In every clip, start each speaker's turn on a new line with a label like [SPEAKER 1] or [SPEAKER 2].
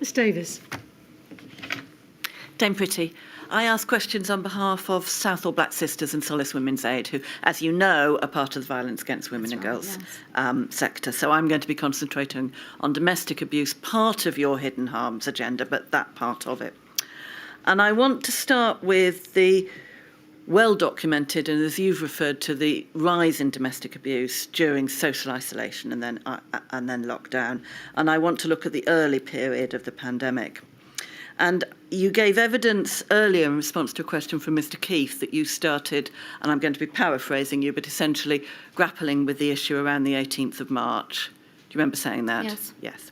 [SPEAKER 1] Ms Davies.
[SPEAKER 2] Dame Priti, I ask questions on behalf of Southall Black Sisters and Solace Women's Aid, who, as you know, are part of the Violence Against Women and Girls sector. So I'm going to be concentrating on domestic abuse, part of your hidden harms agenda, but that part of it. And I want to start with the well-documented, and as you've referred to, the rise in domestic abuse during social isolation and then lockdown. And I want to look at the early period of the pandemic. And you gave evidence earlier in response to a question from Mr. Keith that you started, and I'm going to be paraphrasing you, but essentially grappling with the issue around the 18th of March. Do you remember saying that?
[SPEAKER 3] Yes.
[SPEAKER 2] Yes.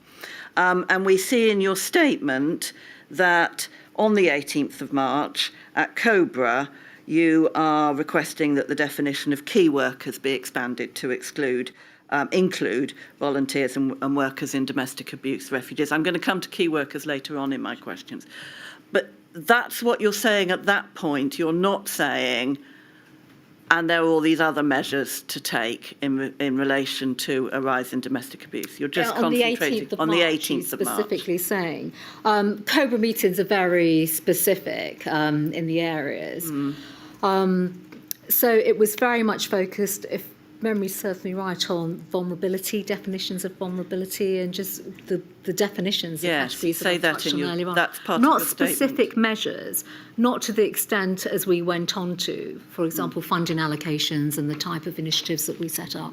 [SPEAKER 2] And we see in your statement that on the 18th of March at Cobra, you are requesting that the definition of key workers be expanded to include volunteers and workers in domestic abuse refuges. I'm going to come to key workers later on in my questions. But that's what you're saying at that point. You're not saying, and there are all these other measures to take in relation to a rise in domestic abuse. You're just concentrating on the 18th of March.
[SPEAKER 3] Specifically saying. Cobra meetings are very specific in the areas. So it was very much focused, if memory serves me right, on vulnerability, definitions of vulnerability, and just the definitions.
[SPEAKER 2] Yes, you say that in your, that's part
[SPEAKER 3] not
[SPEAKER 2] of the
[SPEAKER 3] specific
[SPEAKER 2] statement.
[SPEAKER 3] Measures, not to the extent as we went on to, for example, funding allocations and the type of initiatives that we set up.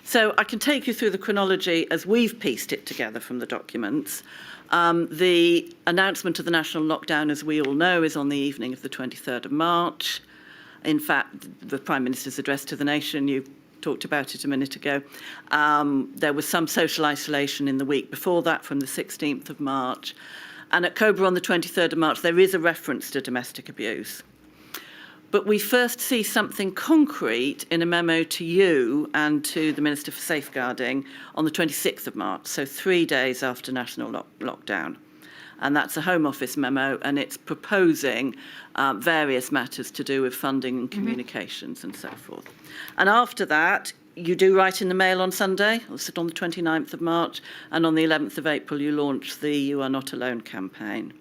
[SPEAKER 2] So I can take you through the chronology as we've pieced it together from the documents. The announcement of the national lockdown, as we all know, is on the evening of the 23rd of March. In fact, the Prime Minister's address to the nation, you talked about it a minute ago. There was some social isolation in the week before that from the 16th of March. And at Cobra on the 23rd of March, there is a reference to domestic abuse. But we first see something concrete in a memo to you and to the Minister for Safeguarding on the 26th of March, so 3 days after national lockdown. And that's a Home Office memo, and it's proposing various matters to do with funding and communications and so forth. And after that, you do write in the Mail on Sunday, on the 29th of March, and on the 11th of April, you launch the You Are Not Alone campaign.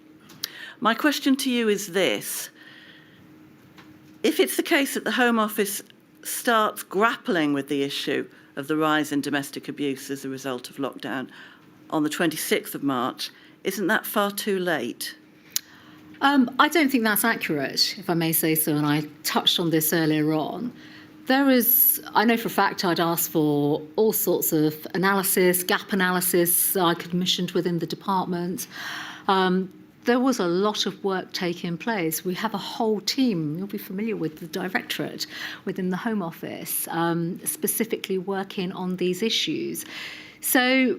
[SPEAKER 2] My question to you is this. If it's the case that the Home Office starts grappling with the issue of the rise in domestic abuse as a result of lockdown on the 26th of March, isn't that far too late?
[SPEAKER 3] I don't think that's accurate, if I may say so, and I touched on this earlier on. I know for a fact I'd asked for all sorts of analysis, gap analysis I commissioned within the department. There was a lot of work taking place. We have a whole team, you'll be familiar with the directorate within the Home Office, specifically working on these issues. So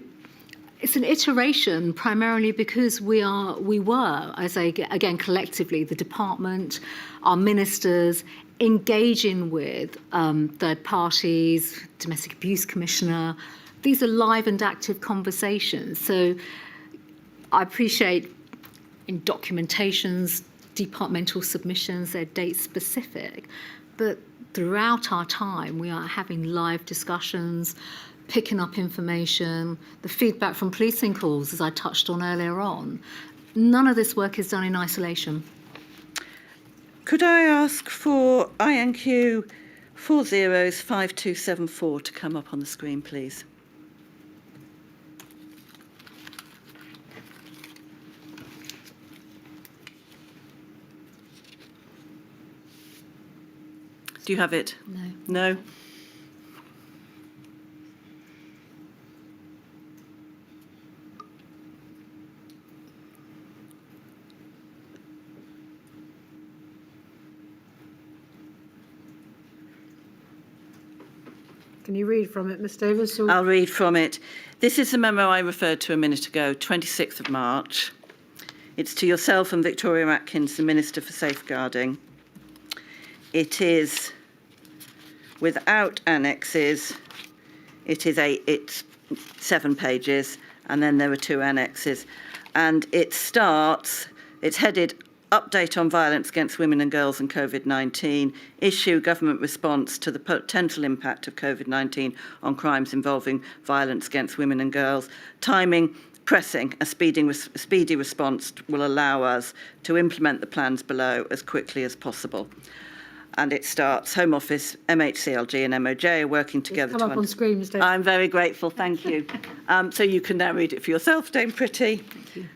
[SPEAKER 3] it's an iteration primarily because we were, as again collectively, the department, our ministers, engaging with third parties, Domestic Abuse Commissioner. These are live and active conversations. So I appreciate in documentations, departmental submissions, they're date specific, but throughout our time we are having live discussions, picking up information, the feedback from policing calls, as I touched on earlier on. None of this work is done in isolation.
[SPEAKER 2] Could I ask for INQ 405274 to come up on the screen, please? Do you have it?
[SPEAKER 3] No.
[SPEAKER 2] No?
[SPEAKER 1] Can you read from it, Ms Davies?
[SPEAKER 2] I'll read from it. This is the memo I referred to a minute ago, 26th of March. It's to yourself and Victoria Atkins, the Minister for Safeguarding. It is without annexes. It's 7 pages, and then there are 2 annexes. And it's headed Update on Violence Against Women and Girls and COVID-19, Issue Government Response to the Potential Impact of COVID-19 on Crimes Involving Violence Against Women and Girls, Timing, Pressing, a speedy response will allow us to implement the plans below as quickly as possible. And it starts, Home Office, MHCLG and MOJ are working together.
[SPEAKER 1] Come up on screen, Mr. Davies.
[SPEAKER 2] I'm very grateful, thank you. So you can now read it for yourself, Dame Priti.
[SPEAKER 1] Thank you.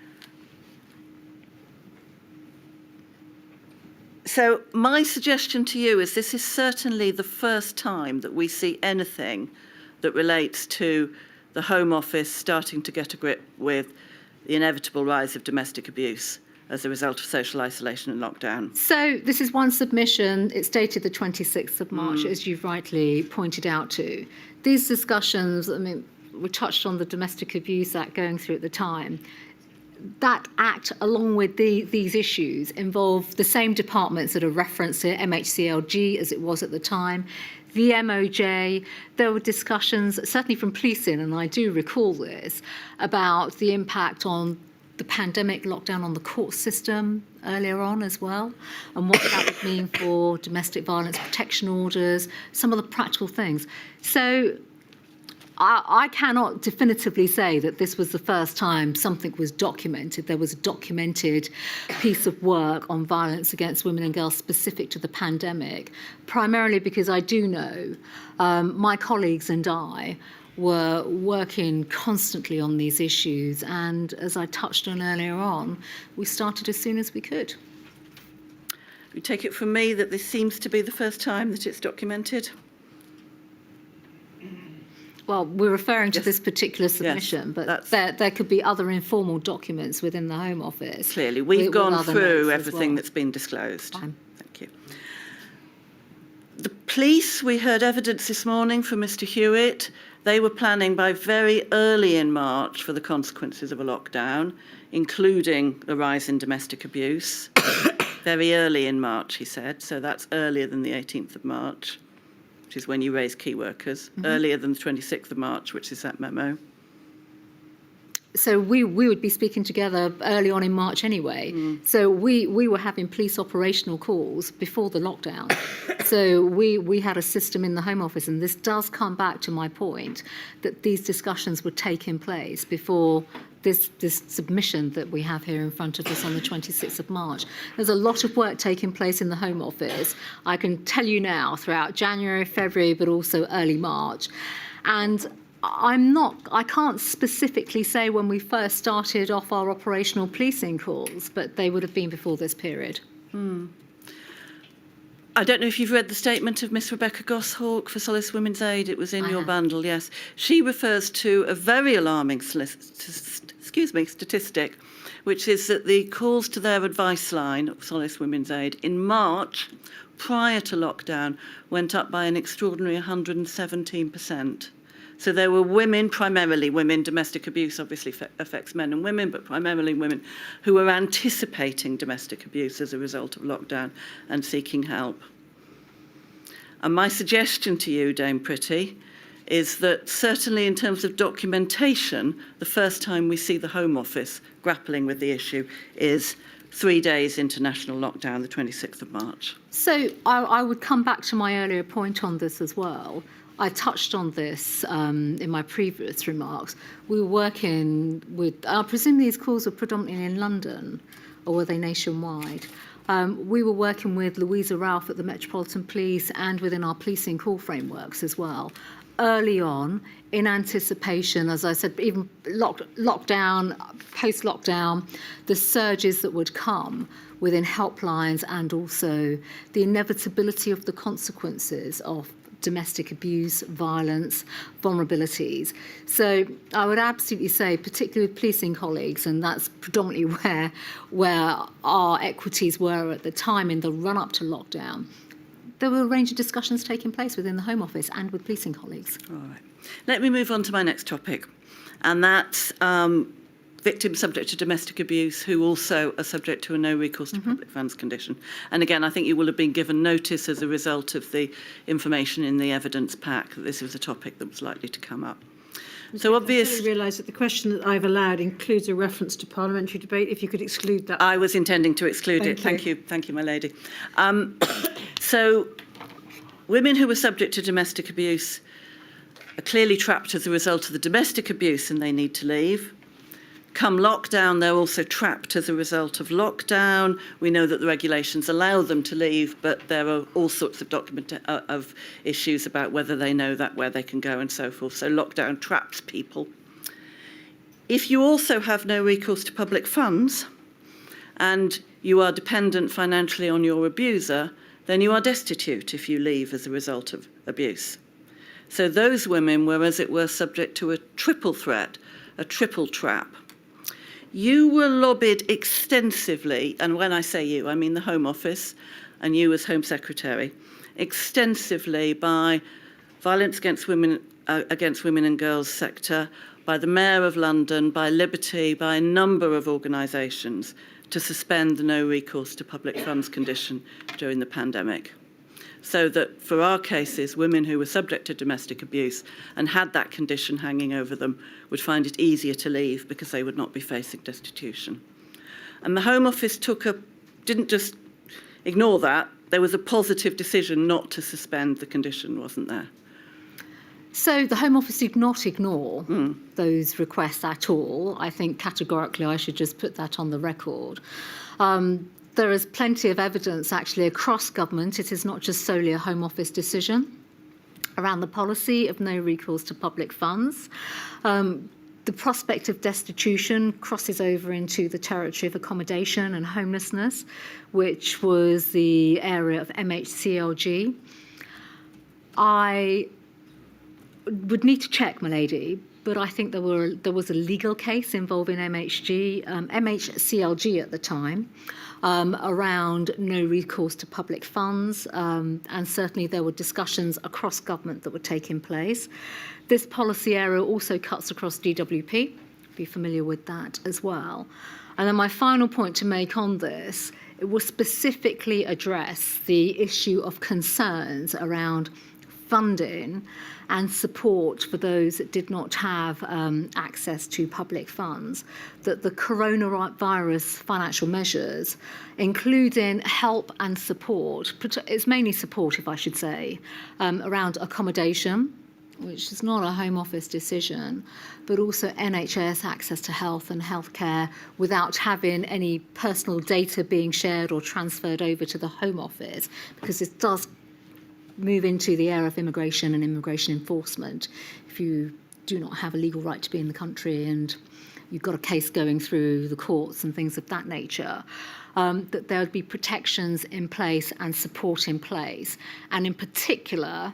[SPEAKER 2] So my suggestion to you is this is certainly the first time that we see anything that relates to the Home Office starting to get a grip with the inevitable rise of domestic abuse as a result of social isolation and lockdown.
[SPEAKER 3] So this is one submission. It's dated the 26th of March, as you've rightly pointed out to. These discussions, I mean, we touched on the Domestic Abuse Act going through at the time. That act, along with these issues, involve the same departments that are referenced here, MHCLG as it was at the time, the MOJ. There were discussions, certainly from policing, and I do recall this, about the impact on the pandemic lockdown on the court system earlier on as well, and what that would mean for domestic violence protection orders, some of the practical things. So I cannot definitively say that this was the first time something was documented. There was a documented piece of work on violence against women and girls specific to the pandemic, primarily because I do know my colleagues and I were working constantly on these issues. And as I touched on earlier on, we started as soon as we could.
[SPEAKER 2] You take it from me that this seems to be the first time that it's documented?
[SPEAKER 3] Well, we're referring to this particular submission, but there could be other informal documents within the Home Office.
[SPEAKER 2] Clearly, we've gone through everything
[SPEAKER 3] well.
[SPEAKER 2] that's been disclosed.
[SPEAKER 3] Fine.
[SPEAKER 2] Thank you. The police, we heard evidence this morning from Mr. Hewitt. They were planning by very early in March for the consequences of a lockdown, including the rise in domestic abuse. Very early in March, he said, so that's earlier than the 18th of March. Which is when you raise key workers, earlier than the 26th of March, which is that memo.
[SPEAKER 3] So we would be speaking together early on in March anyway. So we were having police operational calls before the lockdown. So we had a system in the Home Office, and this does come back to my point that these discussions were taking place before this submission that we have here in front of us on the 26th of March. There's a lot of work taking place in the Home Office. I can tell you now throughout January, February, but also early March. And I can't specifically say when we first started off our operational policing calls, but they would have been before this period.
[SPEAKER 2] I don't know if you've read the statement of Miss Rebecca Goshawk for Solace Women's Aid. It was in your bundle, yes. She refers to a very alarming statistic, which is that the calls to their advice line of Solace Women's Aid in March, prior to lockdown, went up by an extraordinary 117%. So there were women, primarily women, domestic abuse obviously affects men and women, but primarily women who were anticipating domestic abuse as a result of lockdown and seeking help. And my suggestion to you, Dame Priti, is that certainly in terms of documentation, the first time we see the Home Office grappling with the issue is 3 days into national lockdown, the 26th of March.
[SPEAKER 3] So I would come back to my earlier point on this as well. I touched on this in my previous remarks. We were working with, I presume these calls were predominantly in London, or were they nationwide? We were working with Louisa Ralph at the Metropolitan Police and within our policing call frameworks as well. Early on, in anticipation, as I said, even lockdown, post-lockdown, the surges that would come within helplines and also the inevitability of the consequences of domestic abuse, violence, vulnerabilities. So I would absolutely say, particularly with policing colleagues, and that's predominantly where our equities were at the time in the run-up to lockdown, there were a range of discussions taking place within the Home Office and with policing colleagues.
[SPEAKER 2] All right. Let me move on to my next topic, and that's victims subject to domestic abuse who also are subject to a no recourse to public funds condition. And again, I think you will have been given notice as a result of the information in the evidence pack that this was a topic that was likely to come up. So
[SPEAKER 1] I
[SPEAKER 2] obviously,
[SPEAKER 1] realise that the question that I've allowed includes a reference to parliamentary debate. If you could exclude that.
[SPEAKER 2] I was intending to exclude it.
[SPEAKER 1] Thank you.
[SPEAKER 2] Thank you, my lady. So women who were subject to domestic abuse are clearly trapped as a result of the domestic abuse and they need to leave. Come lockdown, they're also trapped as a result of lockdown. We know that the regulations allow them to leave, but there are all sorts of issues about whether they know that, where they can go and so forth. So lockdown traps people. If you also have no recourse to public funds and you are dependent financially on your abuser, then you are destitute if you leave as a result of abuse. So those women were, as it were, subject to a triple threat, a triple trap. You were lobbied extensively, and when I say you, I mean the Home Office and you as Home Secretary, extensively by Violence Against Women and Girls sector, by the Mayor of London, by Liberty, by a number of organisations to suspend the no recourse to public funds condition during the pandemic. So that for our cases, women who were subject to domestic abuse and had that condition hanging over them would find it easier to leave because they would not be facing destitution. And the Home Office didn't just ignore that. There was a positive decision not to suspend the condition, wasn't there?
[SPEAKER 3] So the Home Office did not ignore those requests at all. I think categorically I should just put that on the record. There is plenty of evidence actually across government. It is not just solely a Home Office decision around the policy of no recourse to public funds. The prospect of destitution crosses over into the territory of accommodation and homelessness, which was the area of MHCLG. I would need to check, my lady, but I think there was a legal case involving MHCLG at the time around no recourse to public funds, and certainly there were discussions across government that were taking place. This policy area also cuts across DWP, be familiar with that as well. And then my final point to make on this, it will specifically address the issue of concerns around funding and support for those that did not have access to public funds, that the coronavirus financial measures, including help and support, it's mainly support, if I should say, around accommodation, which is not a Home Office decision, but also NHS access to health and healthcare without having any personal data being shared or transferred over to the Home Office, because it does move into the area of immigration and immigration enforcement. If you do not have a legal right to be in the country and you've got a case going through the courts and things of that nature, that there would be protections in place and support in place. And in particular,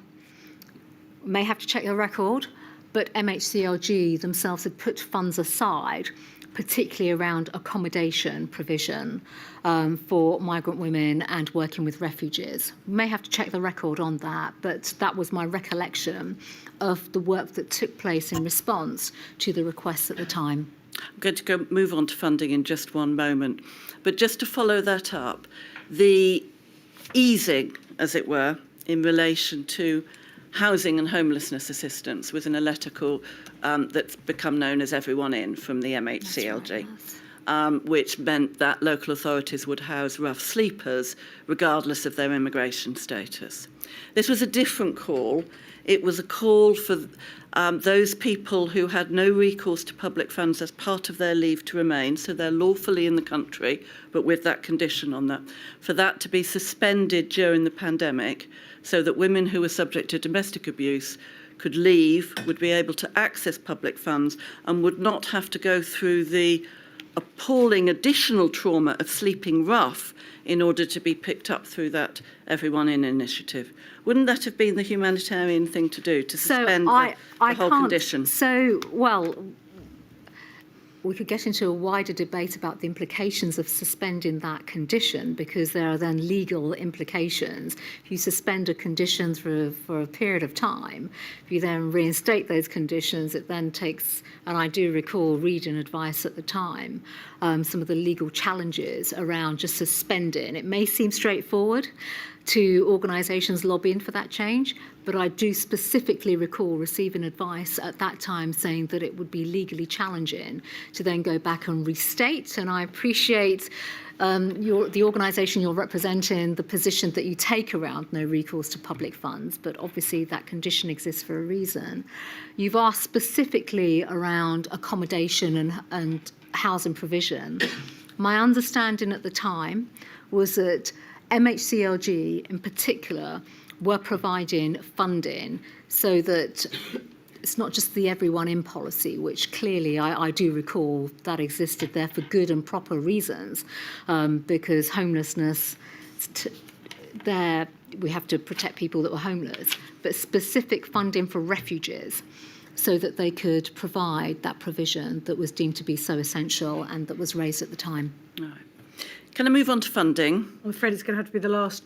[SPEAKER 3] may have to check the record, but MHCLG themselves had put funds aside, particularly around accommodation provision for migrant women and working with refugees. May have to check the record on that, but that was my recollection of the work that took place in response to the requests at the time.
[SPEAKER 2] I'm going to move on to funding in just one moment. But just to follow that up, the easing, as it were, in relation to housing and homelessness assistance was in a letter called that's become known as Everyone In from the MHCLG, which meant that local authorities would house rough sleepers regardless of their immigration status. This was a different call. It was a call for those people who had no recourse to public funds as part of their leave to remain, so they're lawfully in the country, but with that condition on that, for that to be suspended during the pandemic, so that women who were subject to domestic abuse could leave, would be able to access public funds, and would not have to go through the appalling additional trauma of sleeping rough in order to be picked up through that Everyone In initiative. Wouldn't that have been the humanitarian thing to do, to suspend the whole condition?
[SPEAKER 3] So, well, we could get into a wider debate about the implications of suspending that condition, because there are then legal implications. If you suspend a condition for a period of time, if you then reinstate those conditions, it then takes, and I do recall reading advice at the time, some of the legal challenges around just suspending. It may seem straightforward to organisations lobbying for that change, but I do specifically recall receiving advice at that time saying that it would be legally challenging to then go back and restate, and I appreciate the organisation you're representing, the position that you take around no recourse to public funds, but obviously that condition exists for a reason. You've asked specifically around accommodation and housing provision. My understanding at the time was that MHCLG in particular were providing funding so that it's not just the everyone in policy, which clearly I do recall that existed there for good and proper reasons, because homelessness, there we have to protect people that were homeless, but specific funding for refugees so that they could provide that provision that was deemed to be so essential and that was raised at the time.
[SPEAKER 2] All right. Can I move on to funding?
[SPEAKER 1] I'm afraid it's going to have to be the last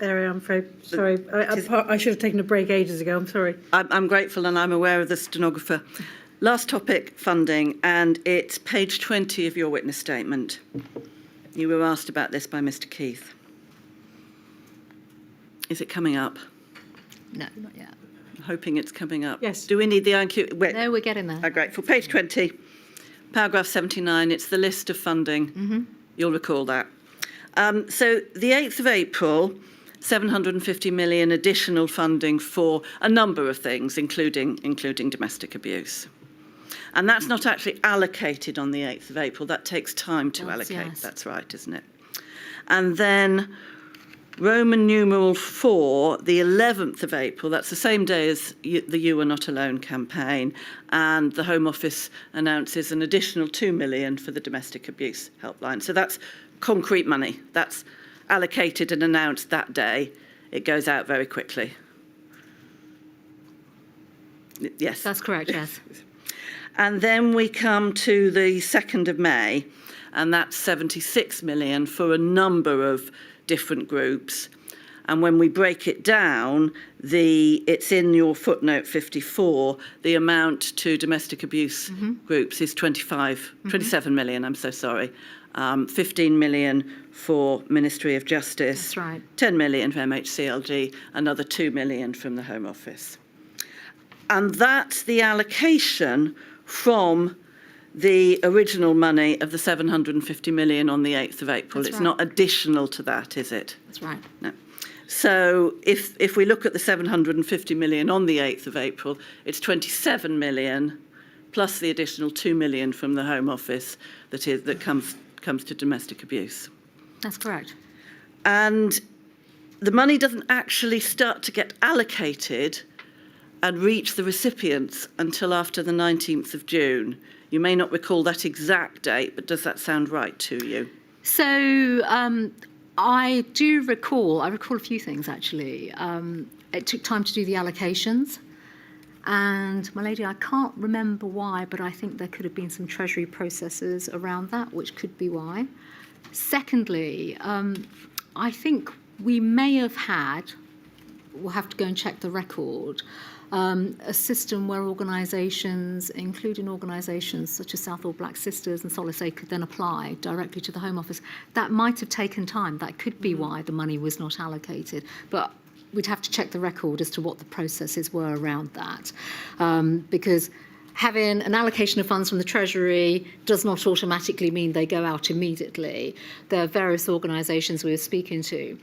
[SPEAKER 1] area, I'm afraid. Sorry. I should have taken a break ages ago. I'm sorry.
[SPEAKER 2] I'm grateful and I'm aware of the stenographer. Last topic, funding, and it's page 20 of your witness statement. You were asked about this by Mr. Keith. Is it coming up?
[SPEAKER 3] No, not yet.
[SPEAKER 2] I'm hoping it's coming up.
[SPEAKER 1] Yes.
[SPEAKER 2] Do we need the IQ?
[SPEAKER 3] No, we're getting there.
[SPEAKER 2] I'm grateful. Page 20, paragraph 79, it's the list of funding.
[SPEAKER 3] Mm-hmm.
[SPEAKER 2] You'll recall that. So the 8th of April, 750 million additional funding for a number of things, including domestic abuse. And that's not actually allocated on the 8th of April. That takes time to allocate.
[SPEAKER 3] Yes.
[SPEAKER 2] That's right, isn't it? And then Roman numeral 4, the 11th of April, that's the same day as the You Are Not Alone campaign, and the Home Office announces an additional 2 million for the domestic abuse helpline. So that's concrete money. That's allocated and announced that day. It goes out very quickly. Yes.
[SPEAKER 3] That's correct, yes.
[SPEAKER 2] And then we come to the 2nd of May, and that's 76 million for a number of different groups. And when we break it down, it's in your footnote 54, the amount to domestic abuse groups is 27 million, I'm so sorry. 15 million for Ministry of Justice.
[SPEAKER 3] That's right.
[SPEAKER 2] 10 million for MHCLG, another 2 million from the Home Office. And that's the allocation from the original money of the 750 million on the 8th of April.
[SPEAKER 3] That's
[SPEAKER 2] it's
[SPEAKER 3] right.
[SPEAKER 2] not additional to that, is it?
[SPEAKER 3] That's right.
[SPEAKER 2] No. So if we look at the 750 million on the 8th of April, it's 27 million plus the additional 2 million from the Home Office that comes to domestic abuse.
[SPEAKER 3] That's correct.
[SPEAKER 2] And the money doesn't actually start to get allocated and reach the recipients until after the 19th of June. You may not recall that exact date, but does that sound right to you?
[SPEAKER 3] So I recall a few things actually. It took time to do the allocations. And my lady, I can't remember why, but I think there could have been some Treasury processes around that, which could be why. Secondly, I think we may have had, we'll have to go and check the record, a system where organisations, including organisations such as Southall Black Sisters and Solace, could then apply directly to the Home Office. That might have taken time. That could be why the money was not allocated. But we'd have to check the record as to what the processes were around that. Because having an allocation of funds from the Treasury does not automatically mean they go out immediately. There are various organisations we were speaking to.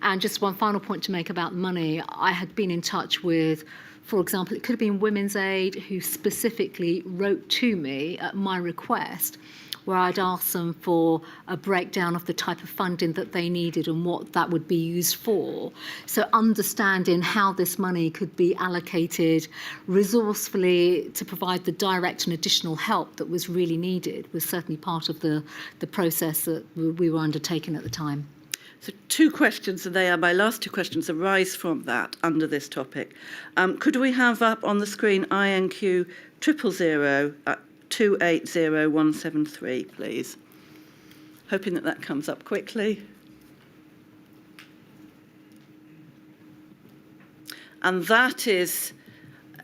[SPEAKER 3] And just one final point to make about money, I had been in touch with, for example, it could have been Women's Aid, who specifically wrote to me at my request, where I'd asked them for a breakdown of the type of funding that they needed and what that would be used for. So understanding how this money could be allocated resourcefully to provide the direct and additional help that was really needed was certainly part of the process that we were undertaking at the time.
[SPEAKER 2] So 2 questions, and they are my last 2 questions, arise from that under this topic. Could we have up on the screen INQ 000 280173, please? Hoping that comes up quickly. And that is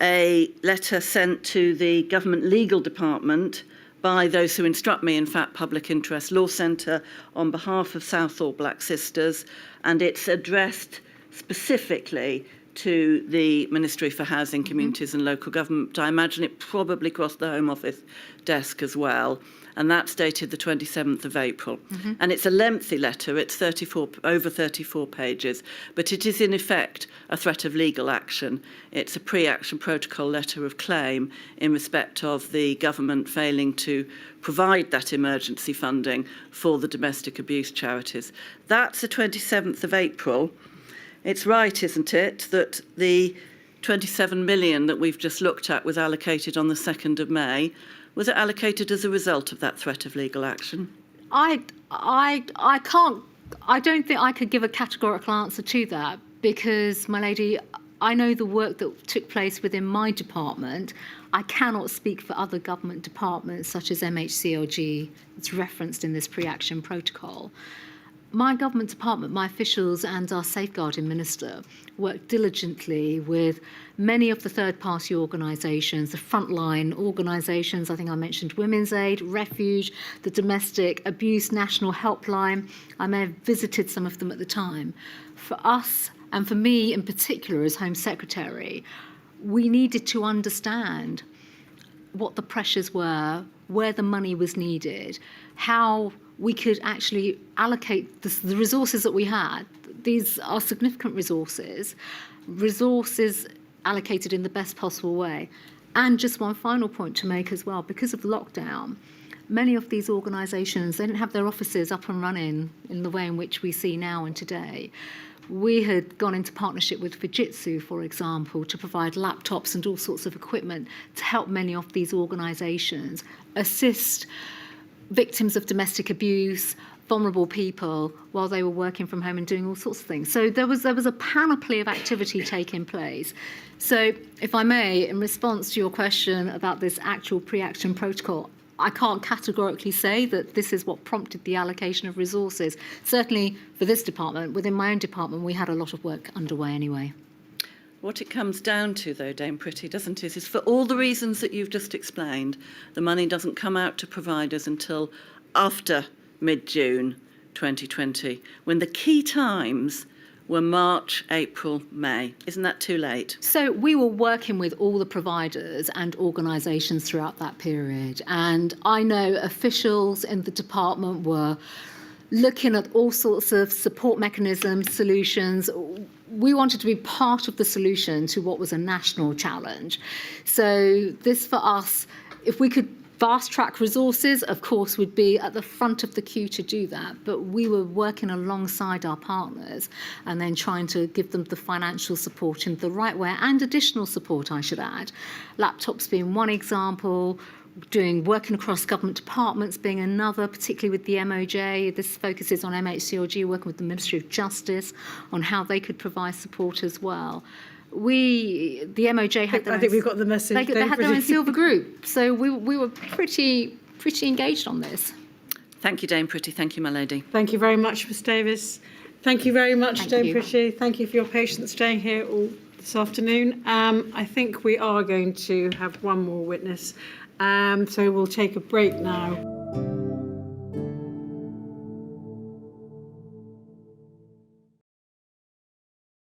[SPEAKER 2] a letter sent to the Government Legal Department by those who instruct me, in fact, Public Interest Law Centre, on behalf of Southall Black Sisters, and it's addressed specifically to the Ministry for Housing, Communities and Local Government. I imagine it probably crossed the Home Office desk as well. And that's dated the 27th of April. And it's a lengthy letter. It's over 34 pages, but it is in effect a threat of legal action. It's a pre-action protocol letter of claim in respect of the government failing to provide that emergency funding for the domestic abuse charities. That's the 27th of April. It's right, isn't it, that the 27 million that we've just looked at was allocated on the 2nd of May. Was it allocated as a result of that threat of legal action?
[SPEAKER 3] I don't think I could give a categorical answer to that because, my lady, I know the work that took place within my department. I cannot speak for other government departments such as MHCLG. It's referenced in this pre-action protocol. My government department, my officials and our safeguarding minister worked diligently with many of the third-party organisations, the frontline organisations. I think I mentioned Women's Aid, Refuge, the Domestic Abuse National Helpline. I may have visited some of them at the time. For us, and for me in particular as Home Secretary, we needed to understand what the pressures were, where the money was needed, how we could actually allocate the resources that we had. These are significant resources allocated in the best possible way. And just one final point to make as well, because of lockdown, many of these organisations, they didn't have their offices up and running in the way in which we see now and today. We had gone into partnership with Fujitsu, for example, to provide laptops and all sorts of equipment to help many of these organisations assist victims of domestic abuse, vulnerable people, while they were working from home and doing all sorts of things. So there was a panoply of activity taking place. So if I may, in response to your question about this actual pre-action protocol, I can't categorically say that this is what prompted the allocation of resources. Certainly for this department, within my own department, we had a lot of work underway anyway.
[SPEAKER 2] What it comes down to, though, Dame Priti, doesn't it, is for all the reasons that you've just explained, the money doesn't come out to providers until after mid-June 2020, when the key times were March, April, May. Isn't that too late?
[SPEAKER 3] So we were working with all the providers and organisations throughout that period. And I know officials in the department were looking at all sorts of support mechanisms, solutions. We wanted to be part of the solution to what was a national challenge. So this for us, if we could fast track resources, of course, would be at the front of the queue to do that. But we were working alongside our partners and then trying to give them the financial support in the right way and additional support, I should add. Laptops being one example, working across government departments being another, particularly with the MOJ. This focuses on MHCLG, working with the Ministry of Justice on how they could provide support as well. The MOJ had their
[SPEAKER 1] I think we've got the message.
[SPEAKER 3] They had their own silver group, so we were pretty engaged on this.
[SPEAKER 2] Thank you, Dame Priti. Thank you, my lady.
[SPEAKER 1] Thank you very much, Ms Davis. Thank you very much, Dame
[SPEAKER 3] you.
[SPEAKER 1] Priti. Thank you for your patience staying here all this afternoon. I think we are going to have one more witness. So we'll take a break now.